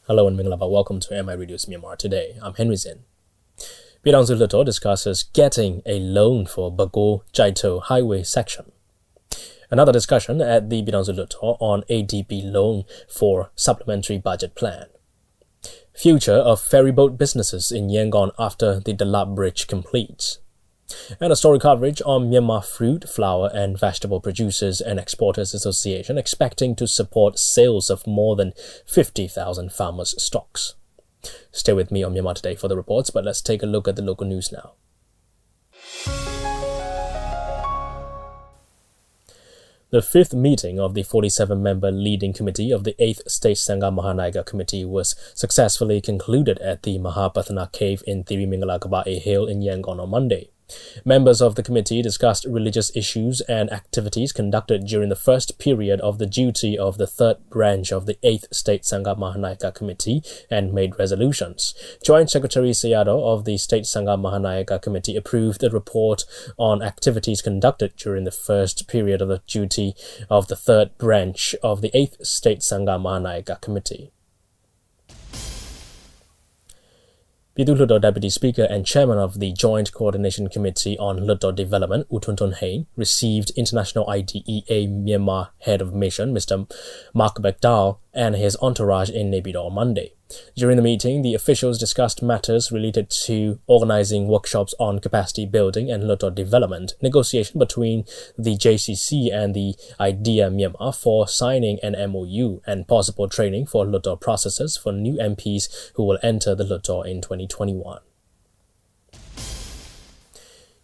Hello and Mingalaba, welcome to MI Radio's Myanmar Today. I'm Henry Zin. Pyidaungsu Hluttaw discusses getting a loan for Bago-Kyaikto highway section. Another discussion at the Pyidaungsu Hluttaw on ADB loan for Supplementary Budget Plan. Future of ferry boat businesses in Yangon after the Dala bridge completes. And a story coverage on Myanmar Fruit, Flower and Vegetable Producers and Exporters Association expecting to support sales of more than 50,000 farmers' stocks. Stay with me on Myanmar Today for the reports, but let's take a look at the local news now. The fifth meeting of the 47-member leading committee of the 8th State Sangha Mahanaika Committee was successfully concluded at the Mahapathana Cave in Thirimingala Hill in Yangon on Monday. Members of the committee discussed religious issues and activities conducted during the first period of the duty of the third branch of the 8th State Sangha Mahanaika Committee and made resolutions. Joint Secretary Sayadaw of the State Sangha Mahanaika Committee approved the report on activities conducted during the first period of the duty of the third branch of the 8th State Sangha Mahanaika Committee. Pyidaungsu Hluttaw Deputy Speaker and Chairman of the Joint Coordination Committee on Hluttaw Development, Utuntun received International IDEA Myanmar Head of Mission, Mr. Mark Bago-Kyaikto, and his entourage in Naypyidaw on Monday. During the meeting, the officials discussed matters related to organizing workshops on capacity building and Hluttaw development, negotiation between the JCC and the IDEA Myanmar for signing an MOU, and possible training for Hluttaw processes for new MPs who will enter the Hluttaw in 2021.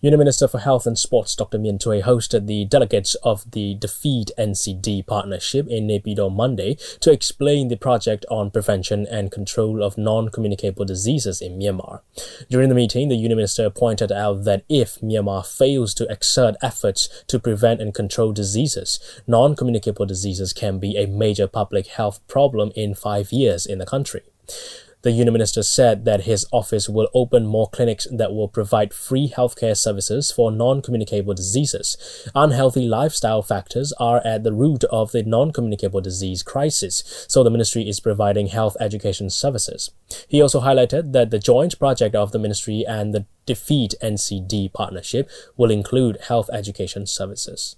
Union Minister for Health and Sports Dr. Myan Tway hosted the delegates of the Defeat NCD partnership in Naypyidaw Monday to explain the project on prevention and control of non-communicable diseases in Myanmar. During the meeting, the Union Minister pointed out that if Myanmar fails to exert efforts to prevent and control diseases, non-communicable diseases can be a major public health problem in 5 years in the country. The Union Minister said that his office will open more clinics that will provide free healthcare services for non-communicable diseases. Unhealthy lifestyle factors are at the root of the non-communicable disease crisis, so the ministry is providing health education services. He also highlighted that the joint project of the ministry and the Defeat NCD partnership will include health education services.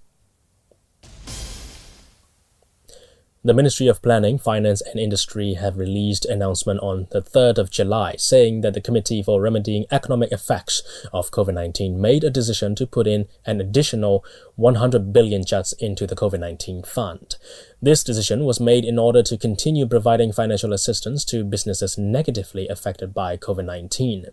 The Ministry of Planning, Finance and Industry have released an announcement on the 3rd of July saying that the Committee for Remedying Economic Effects of COVID-19 made a decision to put in an additional 100 billion kyats into the COVID-19 fund. This decision was made in order to continue providing financial assistance to businesses negatively affected by COVID-19.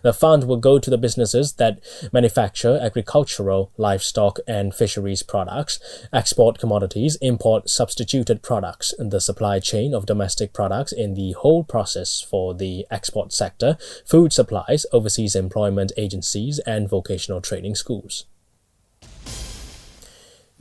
The fund will go to the businesses that manufacture agricultural, livestock and fisheries products, export commodities, import substituted products, the supply chain of domestic products in the whole process for the export sector, food supplies, overseas employment agencies and vocational training schools.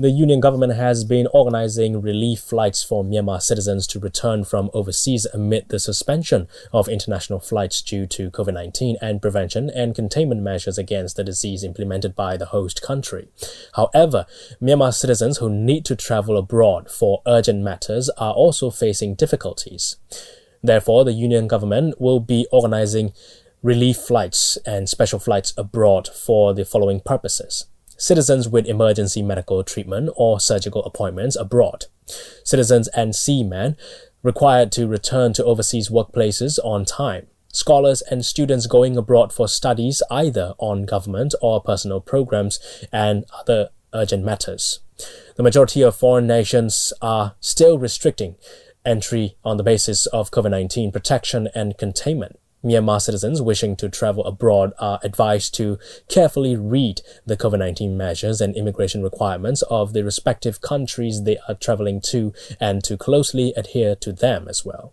The Union government has been organizing relief flights for Myanmar citizens to return from overseas amid the suspension of international flights due to COVID-19 and prevention and containment measures against the disease implemented by the host country. However, Myanmar citizens who need to travel abroad for urgent matters are also facing difficulties. Therefore, the Union government will be organizing relief flights and special flights abroad for the following purposes. Citizens with emergency medical treatment or surgical appointments abroad. Citizens and seamen required to return to overseas workplaces on time. Scholars and students going abroad for studies either on government or personal programs and other urgent matters. The majority of foreign nations are still restricting entry on the basis of COVID-19 protection and containment. Myanmar citizens wishing to travel abroad are advised to carefully read the COVID-19 measures and immigration requirements of the respective countries they are traveling to and to closely adhere to them as well.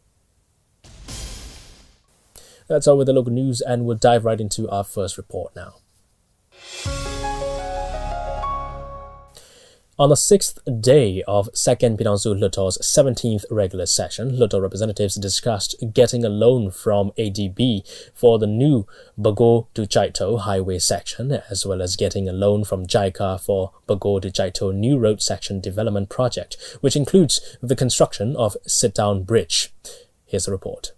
That's all with the local news, and we'll dive right into our first report now. On the 6th day of 2nd Pyidaungsu Hluttaw's 17th regular session, Hluttaw representatives discussed getting a loan from ADB for the new Bago-Kyaikto highway section, as well as getting a loan from JICA for Bago-Kyaikto new road section development project, which includes the construction of sit-down bridge. Here's the report.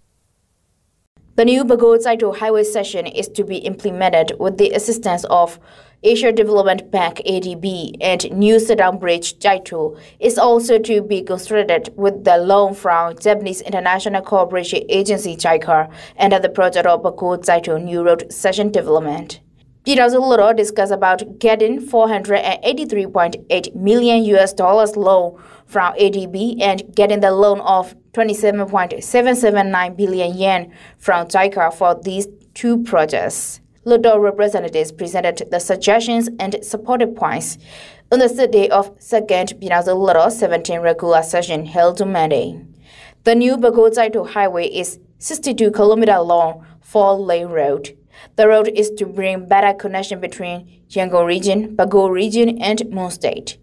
The new Bago-Kyaikto highway section is to be implemented with the assistance of Asia Development Bank ADB, and new sit-down bridge Kyaikto is also to be constructed with the loan from Japanese International Cooperation Agency JICA under the project of Bago-Kyaikto New Road Section Development. Pyidaungsu Hluttaw discussed about getting $483.8 million loan from ADB and getting the loan of 27.779 billion yen from JICA for these two projects. Hluttaw representatives presented the suggestions and supported points on the third day of second Pyidaungsu Hluttaw 17 regular session held on Monday. The new Bago-Kyaikto highway is 62 km long, 4-lane road. The road is to bring better connection between Yangon region, Bago region, and Mon State.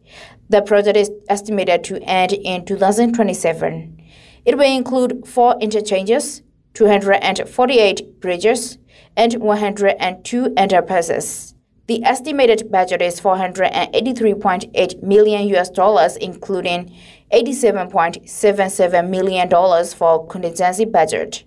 The project is estimated to end in 2027. It will include 4 interchanges, 248 bridges, and 102 underpasses. The estimated budget is $483.8 million, including $87.77 million for contingency budget.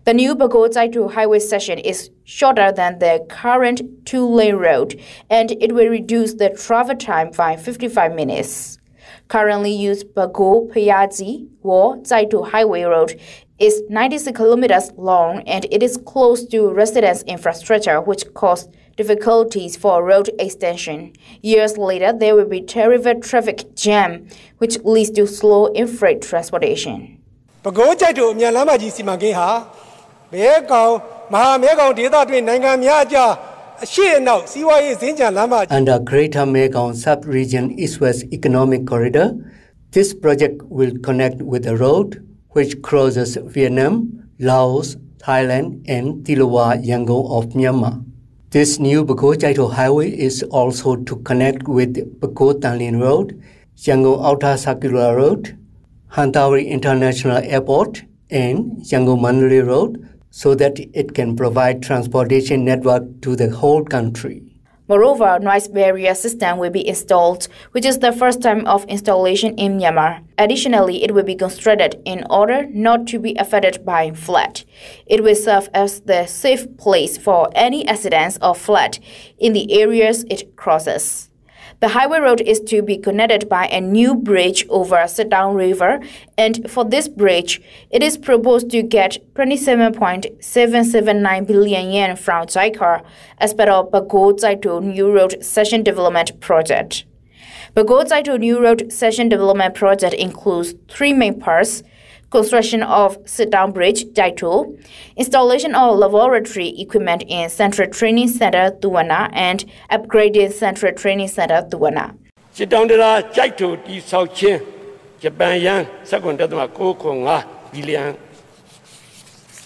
The new Bago-Kyaikto highway section is shorter than the current 2-lane road, and it will reduce the travel time by 55 minutes. Currently used Bago-Kyaikto highway road is 96 kilometers long, and it is close to residence infrastructure, which caused difficulties for road extension. Years later, there will be terrible traffic jam, which leads to slow in freight transportation. Bago-Kyaikto Myanmar Simange ha Bago Myanmar data twin Nangan Myaja under Greater Mekong Sub-Region East-West Economic Corridor, this project will connect with a road which crosses Vietnam, Laos, Thailand, and Tilawa Yangon of Myanmar. This new Bago-Kyaikto highway is also to connect with Bago-Tanlin Road, Yangon Outer Circular Road, Hantauri International Airport, and Yangon-Mandalay Road, so that it can provide transportation network to the whole country. Moreover, noise barrier system will be installed, which is the first time of installation in Myanmar. Additionally, it will be constructed in order not to be affected by flood. It will serve as the safe place for any accidents or flood in the areas it crosses. The highway road is to be connected by a new bridge over Sit-down River, and for this bridge, it is proposed to get 27.779 billion yen from JICA as part of Bago-Kyaikto New Road Section Development Project. Bago-Kyaikto New Road Section Development Project includes 3 main parts: construction of sit-down bridge Kyaikto, installation of laboratory equipment in Central Training Center Tuana, and upgraded Central Training Center Tuana. Sit-down Kyaikto di Sauchen, Japan Yan, second Konga, billion.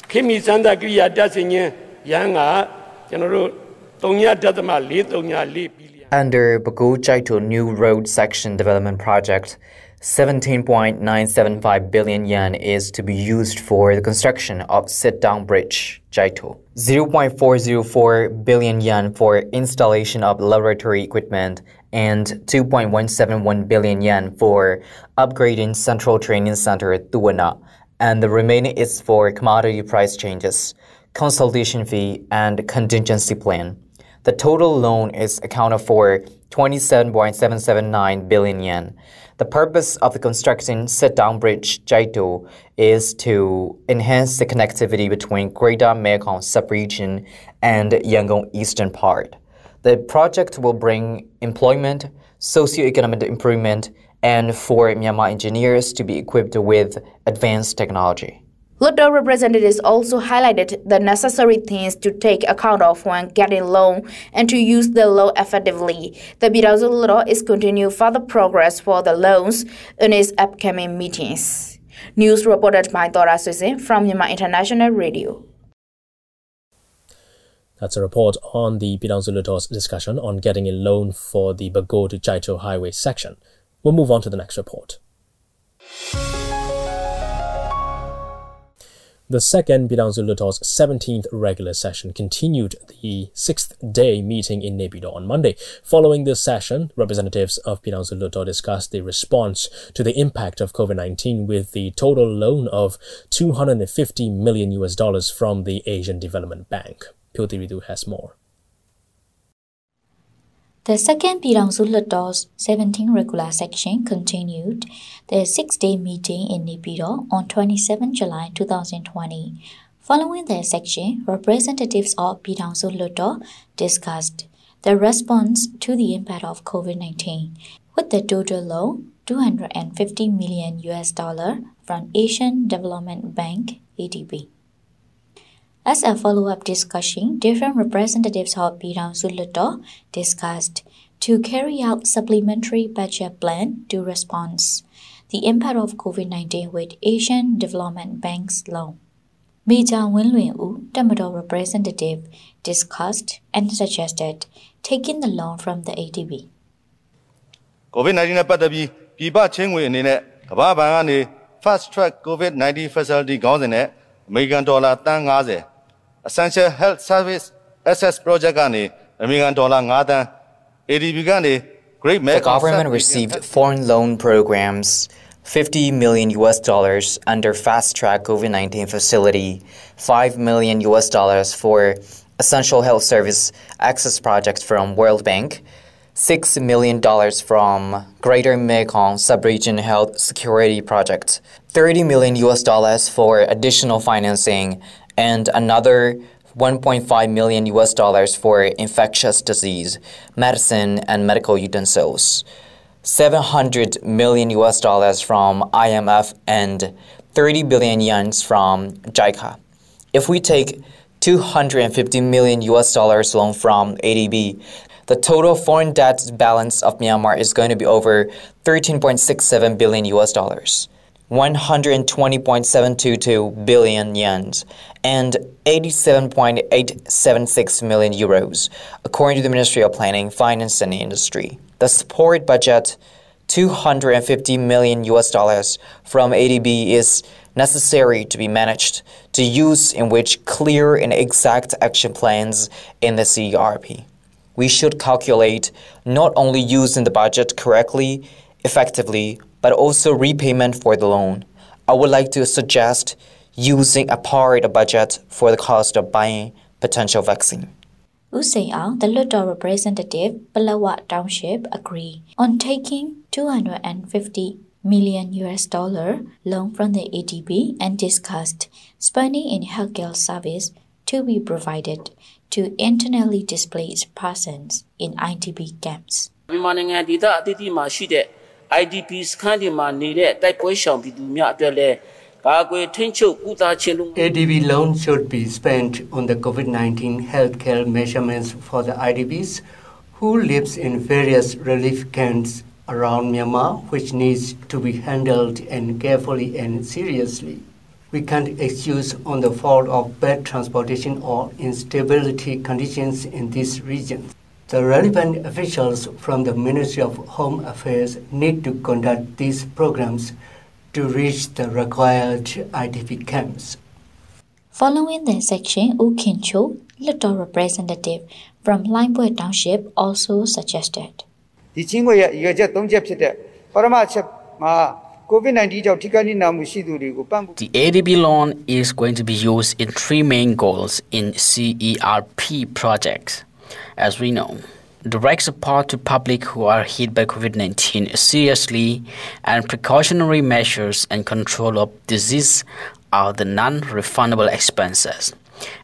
Kimi Santa Gria Dassinger, Yanga, General Tonya Dadama, Litonya Li billion. Under Bago-Kyaikto New Road Section Development Project, 17.975 billion yen is to be used for the construction of sit-down bridge, Kyaikto. 0.404 billion yen for installation of laboratory equipment and 2.171 billion yen for upgrading Central Training Center, Tuana, and the remaining is for commodity price changes, consultation fee, and contingency plan. The total loan is accounted for 27.779 billion yen. The purpose of the constructing sit-down bridge Kyaikto is to enhance the connectivity between Greater Mekong sub-region and Yangon eastern part. The project will bring employment, socio-economic improvement, and for Myanmar engineers to be equipped with advanced technology. Hluttaw representatives also highlighted the necessary things to take account of when getting loan and to use the loan effectively. The Pyidaungsu Hluttaw is continuing further progress for the loans in its upcoming meetings. News reported by Dala from Myanmar International Radio. That's a report on the Pyidaungsu Hluttaw's discussion on getting a loan for the Bago-Kyaikto highway section. We'll move on to the next report. The second Pyidaungsu Hluttaw's 17th regular session continued the 6th-day meeting in Naypyidaw on Monday. Following this session, representatives of Pyidaungsu Hluttaw discussed the response to the impact of COVID-19 with the total loan of $250 million from the Asian Development Bank. Pyidaungsu has more. The second Pyidaungsu Hluttaw's 17th regular session continued the 6-day meeting in Naypyidaw on 27 July 2020. Following the session, representatives of Pyidaungsu Hluttaw discussed the response to the impact of COVID-19 with the total loan $250 million from Asian Development Bank (ADB). As a follow-up discussion, different representatives of Pyidaungsu Hluttaw discussed to carry out Supplementary Budget Plan to respond the impact of COVID-19 with Asian Development Bank's loan. Major Winlwin U, Tamador representative, discussed and suggested taking the loan from the ADB. COVID-19 ပတ်သက်ပြီးပြည်ပချင်းငွေအနေနဲ့ကမ္ဘာ့ဘဏ်ကနေ Fast Track COVID-19 Facility ခေါင်းစဉ်နဲ့အမေရိကန်ဒေါ်လာတန်း90 Essential Health Service Access Project ကနေအမေရိကန်ဒေါ်လာ9တန်း ADB ကနေ Great The government received foreign loan programs $50 million under Fast Track COVID-19 Facility, $5 million for Essential Health Service Access Project from World Bank, $6 million from Greater Mekong Sub-Region Health Security Project, $30 million for additional financing, and another $1.5 million for infectious disease, medicine, and medical utensils, $700 million from IMF, and 30 billion yen from JICA. If we take $250 million loan from ADB, the total foreign debt balance of Myanmar is going to be over $13.67 billion, 120.722 billion yen, and 87.876 million euros, according to the Ministry of Planning, Finance and Industry. The support budget, $250 million from ADB, is necessary to be managed to use in which clear and exact action plans in the CERP. We should calculate not only using the budget correctly, effectively, but also repayment for the loan. I would like to suggest using a part of budget for the cost of buying potential vaccine. The Hluttaw representative, Palawa Township, agreed on taking $250 million loan from the ADB and discussed spending in healthcare service to be provided to internally displaced persons in IDP camps. ADB loan should be spent on the COVID-19 healthcare measurements for the IDPs who lives in various relief camps around Myanmar, which needs to be handled and carefully and seriously. We can't excuse on the fault of bad transportation or instability conditions in these regions. The relevant officials from the Ministry of Home Affairs need to conduct these programs to reach the required IDP camps. Following the section, U Kin Cho, Hluttaw representative from Limeboi Township, also suggested. The ADB loan is going to be used in three main goals in CERP projects. As we know, direct support to public who are hit by COVID-19 seriously, and precautionary measures and control of disease are the non-refundable expenses.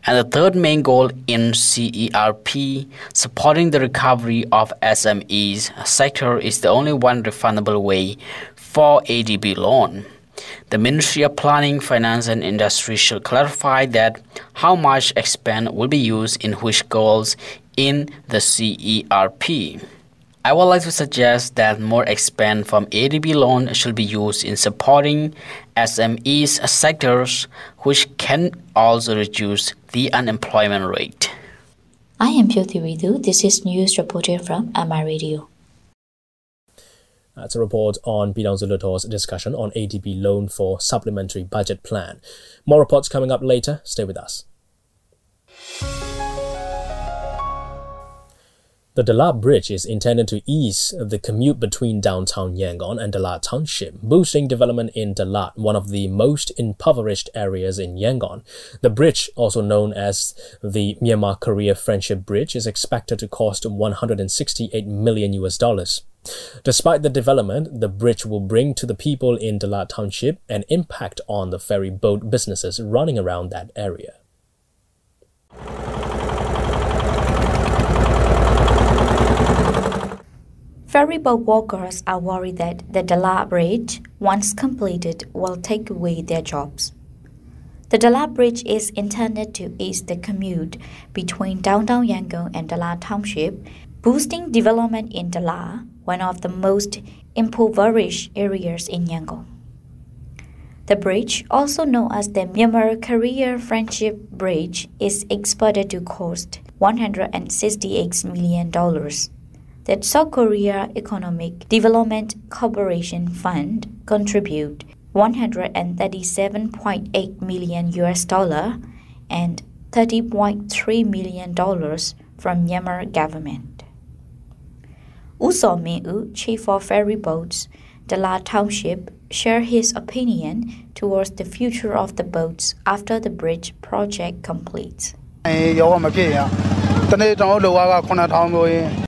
And the third main goal in CERP, supporting the recovery of SMEs sector, is the only one refundable way for ADB loan. The Ministry of Planning, Finance and Industry should clarify that how much expense will be used in which goals in the CERP. I would like to suggest that more expense from ADB loan should be used in supporting SMEs sectors, which can also reduce the unemployment rate. I am Pyidaungsu Hluttaw. This is news reported from Myanmar Radio. That's a report on Pyidaungsu Hluttaw's discussion on ADB loan for Supplementary Budget Plan. More reports coming up later. Stay with us. The Dala Bridge is intended to ease the commute between downtown Yangon and Dala Township, boosting development in Dala, one of the most impoverished areas in Yangon. The bridge, also known as the Myanmar-Korea Friendship Bridge, is expected to cost $168 million. Despite the development, the bridge will bring to the people in Dala Township an impact on the ferry boat businesses running around that area. Ferry boat workers are worried that the Dala Bridge, once completed, will take away their jobs. The Dala Bridge is intended to ease the commute between downtown Yangon and Dala Township, boosting development in Dala, one of the most impoverished areas in Yangon. The bridge, also known as the Myanmar-Korea Friendship Bridge, is expected to cost $168 million. The South Korea Economic Development Corporation Fund contribute $137.8 million and $30.3 million from Myanmar government. Uso Meu, chief of ferry boats, Dala Township, shared his opinion towards the future of the boats after the bridge project completes.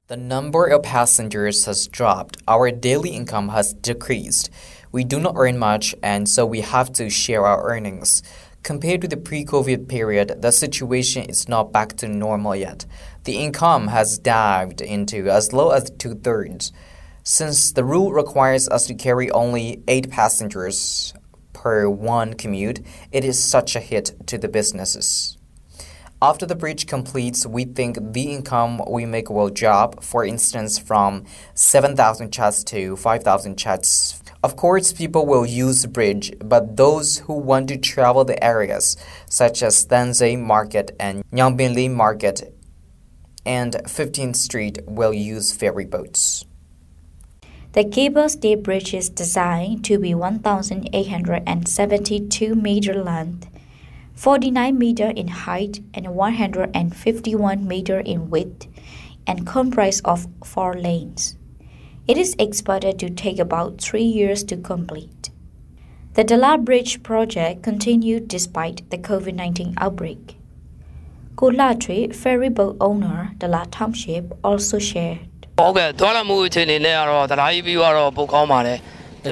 The number of passengers has dropped. Our daily income has decreased. We do not earn much, and so we have to share our earnings. Compared to the pre-COVID period, the situation is not back to normal yet. The income has dived into as low as 2/3. Since the rule requires us to carry only 8 passengers per one commute, it is such a hit to the businesses. After the bridge completes, we think the income we make will drop, for instance, from 7,000 chats to 5,000 chats. Of course, people will use the bridge, but those who want to travel the areas, such as Stanze Market and Nyangbinli Market and 15th Street, will use ferry boats. The cable-stayed bridge is designed to be 1,872 meter length, 49 meter in height and 151 meter in width, and comprised of 4 lanes. It is expected to take about 3 years to complete. The Dala Bridge project continued despite the COVID-19 outbreak. Kolatri, ferry boat owner, Dala Township, also shared. The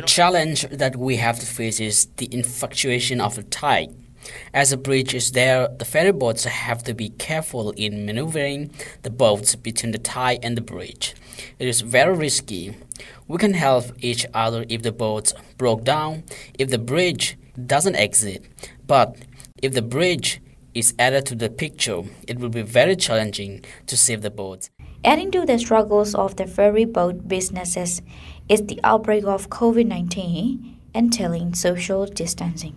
challenge that we have to face is the infatuation of the tide. As the bridge is there, the ferry boats have to be careful in maneuvering the boats between the tide and the bridge. It is very risky. We can help each other if the boats broke down, if the bridge doesn't exist. But if the bridge is added to the picture, it will be very challenging to save the boats. Adding to the struggles of the ferry boat businesses is the outbreak of COVID-19 entailing social distancing.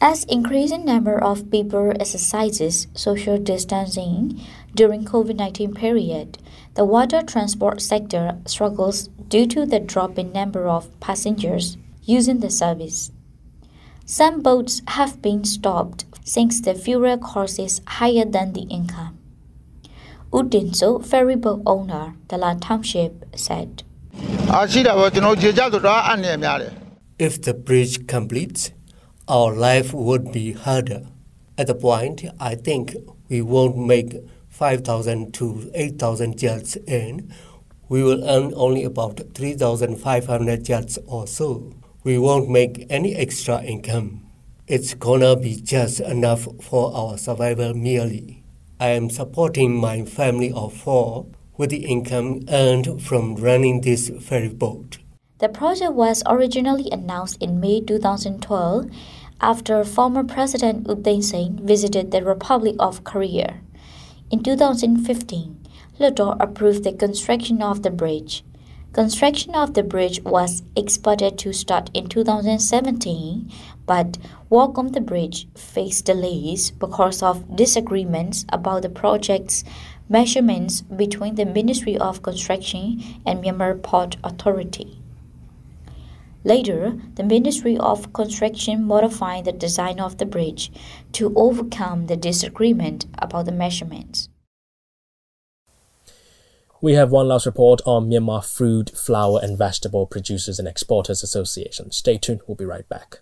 As increasing number of people exercises social distancing during COVID-19 period, the water transport sector struggles due to the drop in number of passengers using the service. Some boats have been stopped since the fuel cost is higher than the income. Udinso, ferry boat owner, Dala Township, said. If the bridge completes, our life would be harder. At the point, I think we won't make 5,000 to 8,000 kyats and we will earn only about 3,500 kyats or so. We won't make any extra income. It's gonna be just enough for our survival merely. I am supporting my family of 4 with the income earned from running this ferry boat. The project was originally announced in May 2012 after former President U Thein Sein visited the Republic of Korea. In 2015, Hluttaw approved the construction of the bridge. Construction of the bridge was expected to start in 2017, but work on the bridge faced delays because of disagreements about the project's measurements between the Ministry of Construction and Myanmar Port Authority. Later, the Ministry of Construction modified the design of the bridge to overcome the disagreement about the measurements. We have one last report on Myanmar Fruit, Flour and Vegetable Producers and Exporters Association. Stay tuned, we'll be right back.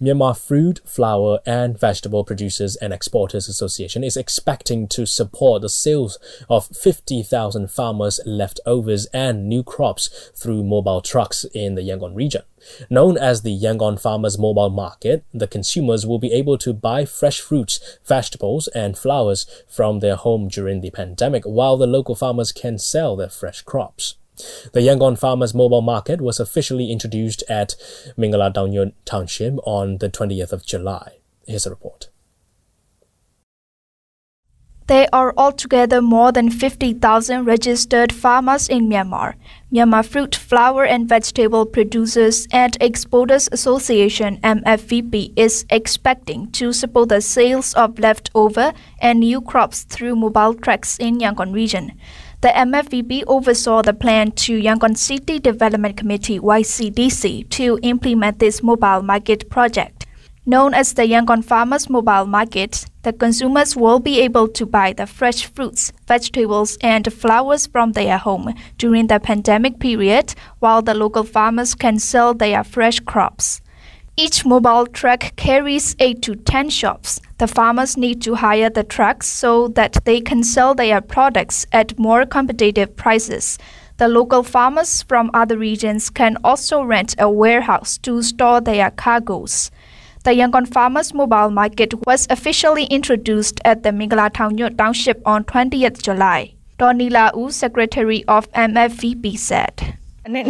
Myanmar Fruit, Flour and Vegetable Producers and Exporters Association is expecting to support the sales of 50,000 farmers' leftovers and new crops through mobile trucks in the Yangon region. Known as the Yangon Farmers Mobile Market, the consumers will be able to buy fresh fruits, vegetables and flowers from their home during the pandemic, while the local farmers can sell their fresh crops. The Yangon Farmers Mobile Market was officially introduced at Pyidaungsu Township on the 20th of July. Here's a report. There are altogether more than 50,000 registered farmers in Myanmar. Myanmar Fruit, Flour and Vegetable Producers and Exporters Association (MFVP) is expecting to support the sales of leftover and new crops through mobile trucks in Yangon region. The MFVP oversaw the plan to Yangon City Development Committee (YCDC) to implement this mobile market project. Known as the Yangon Farmers Mobile Market, the consumers will be able to buy the fresh fruits, vegetables, and flowers from their home during the pandemic period, while the local farmers can sell their fresh crops. Each mobile truck carries 8 to 10 shops. The farmers need to hire the trucks so that they can sell their products at more competitive prices. The local farmers from other regions can also rent a warehouse to store their cargoes. The Yangon Farmers Mobile Market was officially introduced at the Pyidaungsu Township on 20th July. Donila U, Secretary of MFVP, said. During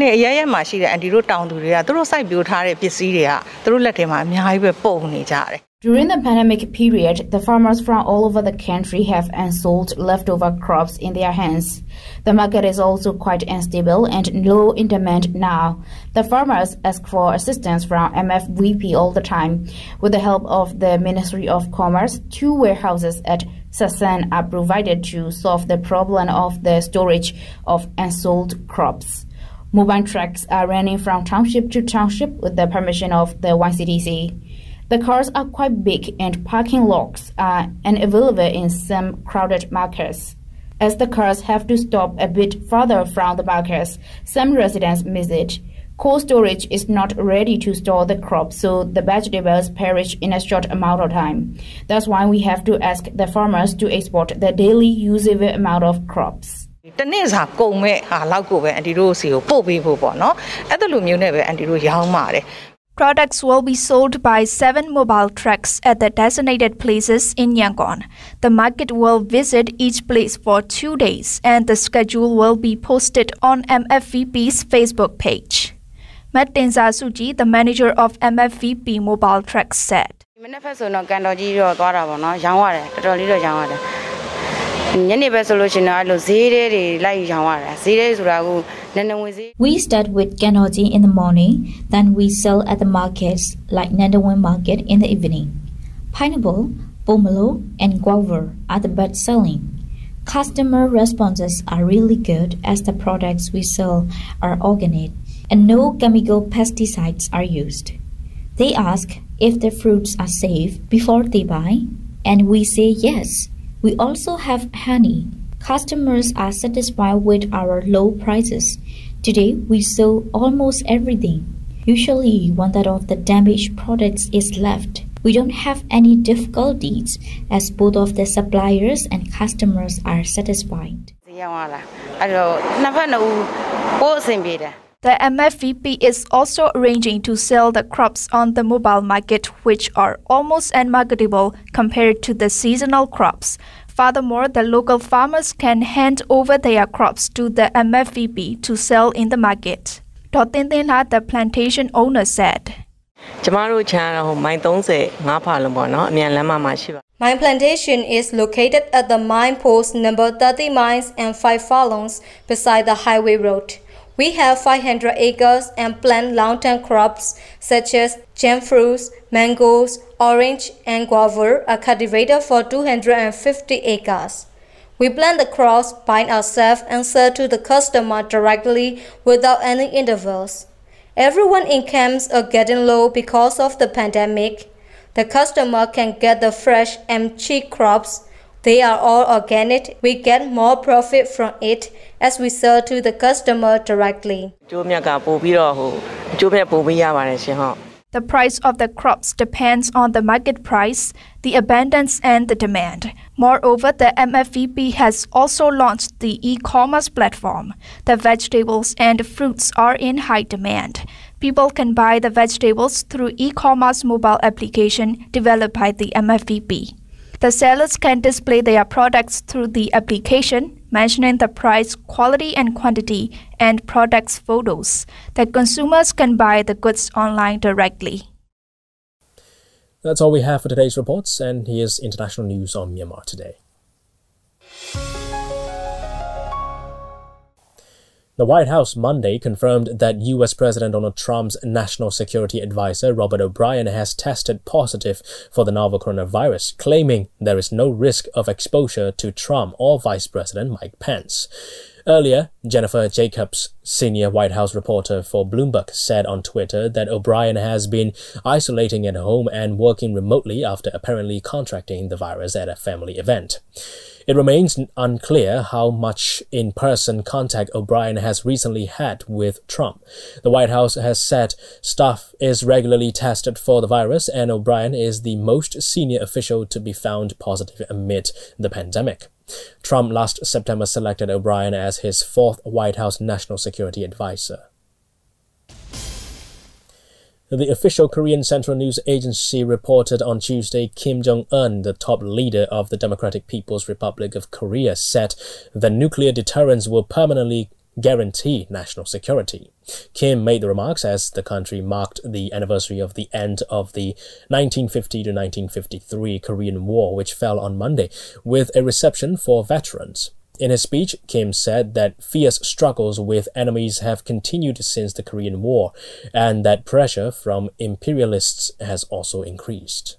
the pandemic period, the farmers from all over the country have unsold leftover crops in their hands. The market is also quite unstable and low in demand now. The farmers ask for assistance from MFVP all the time. With the help of the Ministry of Commerce, 2 warehouses at Sasan are provided to solve the problem of the storage of unsold crops. Mobile trucks are running from township to township with the permission of the YCDC. The cars are quite big and parking lots are unavailable in some crowded markets. As the cars have to stop a bit further from the markets, some residents miss it. Cold storage is not ready to store the crops, so the vegetables perish in a short amount of time. That's why we have to ask the farmers to export the daily usable amount of crops. Products will be sold by 7 mobile trucks at the designated places in Yangon. The market will visit each place for 2 days, and the schedule will be posted on MFVP's Facebook page. Matenza Suji, the manager of MFVP Mobile Trucks, said. We start with Kanoji in the morning, then we sell at the markets like Nandawin Market in the evening. Pineapple, pomelo, and guava are the best selling. Customer responses are really good as the products we sell are organic and no chemical pesticides are used. They ask if the fruits are safe before they buy, and we say yes. We also have honey. Customers are satisfied with our low prices. Today, we sell almost everything. Usually, 1/3 of the damaged products is left. We don't have any difficulties as both of the suppliers and customers are satisfied. The MFVP is also arranging to sell the crops on the mobile market, which are almost unmarketable compared to the seasonal crops. Furthermore, the local farmers can hand over their crops to the MFVP to sell in the market. Dotintinla, the plantation owner, said. My plantation is located at the mine post number 30 mines and 5 furlongs beside the highway road. We have 500 acres and plant long-term crops such as jam fruits, mangoes, orange, and guava are cultivated for 250 acres. We plant the crops by ourselves and sell to the customer directly without any intervals. Everyone in camps are getting low because of the pandemic. The customer can get the fresh and cheap crops. They are all organic. We get more profit from it as we sell to the customer directly. The price of the crops depends on the market price, the abundance and the demand. Moreover, the MFVP has also launched the e-commerce platform. The vegetables and fruits are in high demand. People can buy the vegetables through e-commerce mobile application developed by the MFVP. The sellers can display their products through the application, mentioning the price, quality and quantity, and products photos. The consumers can buy the goods online directly. That's all we have for today's reports, and here's international news on Myanmar Today. The White House Monday confirmed that U.S. President Donald Trump's National Security Advisor Robert O'Brien has tested positive for the novel coronavirus, claiming there is no risk of exposure to Trump or Vice President Mike Pence. Earlier, Jennifer Jacobs, senior White House reporter for Bloomberg, said on Twitter that O'Brien has been isolating at home and working remotely after apparently contracting the virus at a family event. It remains unclear how much in-person contact O'Brien has recently had with Trump. The White House has said staff is regularly tested for the virus, and O'Brien is the most senior official to be found positive amid the pandemic. Trump last September selected O'Brien as his fourth White House National Security Advisor. The official Korean Central News Agency reported on Tuesday Kim Jong-un, the top leader of the Democratic People's Republic of Korea, said that nuclear deterrence will permanently guarantee national security. Kim made the remarks as the country marked the anniversary of the end of the 1950 to 1953 Korean War, which fell on Monday, with a reception for veterans. In his speech, Kim said that fierce struggles with enemies have continued since the Korean War, and that pressure from imperialists has also increased.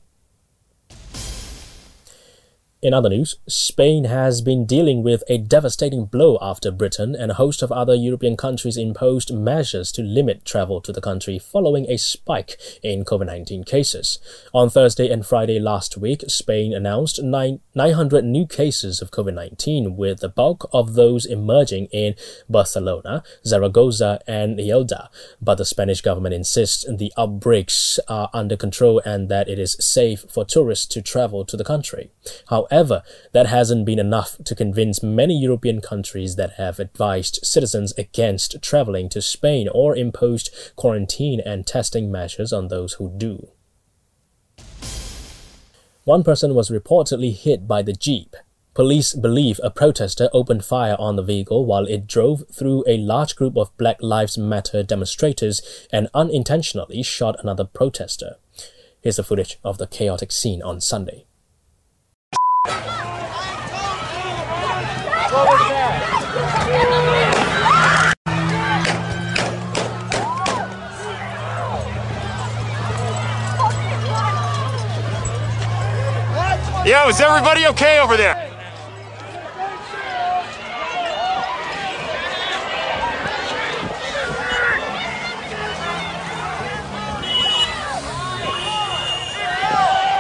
In other news, Spain has been dealing with a devastating blow after Britain and a host of other European countries imposed measures to limit travel to the country following a spike in COVID-19 cases. On Thursday and Friday last week, Spain announced 900 new cases of COVID-19, with the bulk of those emerging in Barcelona, Zaragoza and Lleida. But the Spanish government insists the outbreaks are under control and that it is safe for tourists to travel to the country. However, that hasn't been enough to convince many European countries that have advised citizens against traveling to Spain or imposed quarantine and testing measures on those who do. One person was reportedly hit by the Jeep. Police believe a protester opened fire on the vehicle while it drove through a large group of Black Lives Matter demonstrators and unintentionally shot another protester. Here's the footage of the chaotic scene on Sunday. Yo, is everybody okay over there?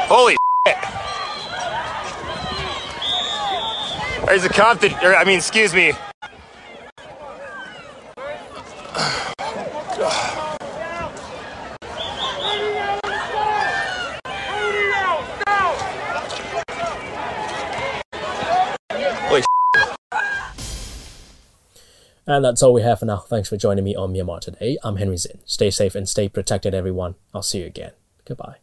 Holy shit. There's a cop that, excuse me. And that's all we have for now. Thanks for joining me on Myanmar Today. I'm Henry Zin. Stay safe and stay protected, everyone. I'll see you again. Goodbye.